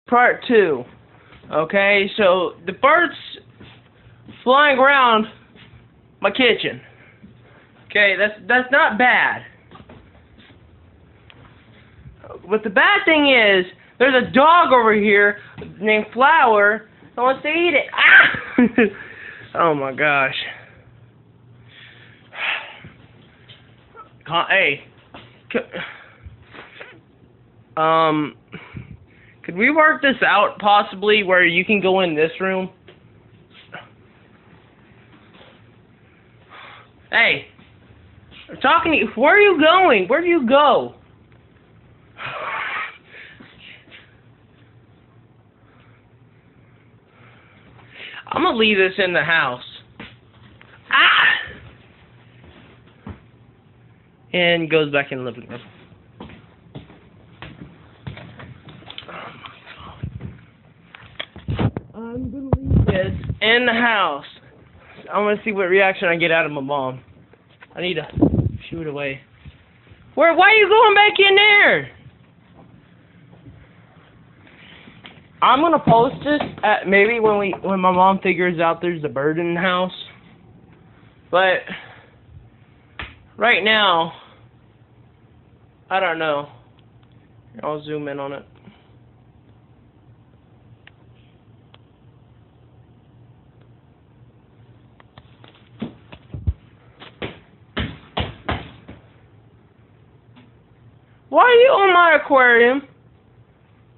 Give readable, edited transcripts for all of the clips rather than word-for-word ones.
Part 2. Okay, so the birds flying around my kitchen. Okay, that's not bad. But the bad thing is, there's a dog over here named Flower that wants to eat it. Ah! Oh my gosh. Hey. Could we work this out possibly where you can go in this room? Hey. I'm talking to you. Where are you going? Where do you go? I'm gonna leave this in the house. Ah! And goes back in the living room. I'm gonna leave this in the house. I'm gonna see what reaction I get out of my mom. I need to shoo it away. Why are you going back in there? I'm gonna post this at maybe when my mom figures out there's a bird in the house. But right now, I don't know. I'll zoom in on it. Why are you on my aquarium?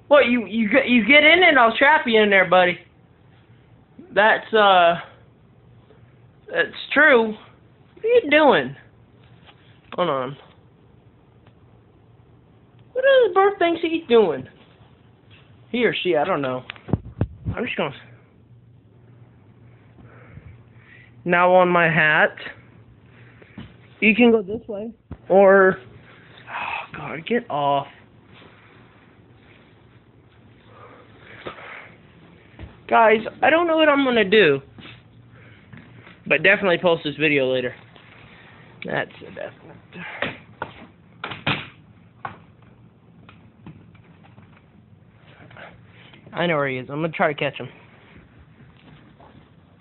What, you get in it, I'll trap you in there, buddy. That's true. What are you doing? Hold on. What does the bird think he's doing? He or she, I don't know. I'm just gonna... Now on my hat. You can go this way. Or... Oh, God, get off. Guys, I don't know what I'm gonna do, but definitely post this video later. That's a definite. I know where he is. I'm gonna try to catch him.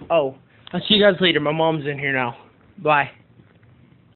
Oh, I'll see you guys later. My mom's in here now. Bye.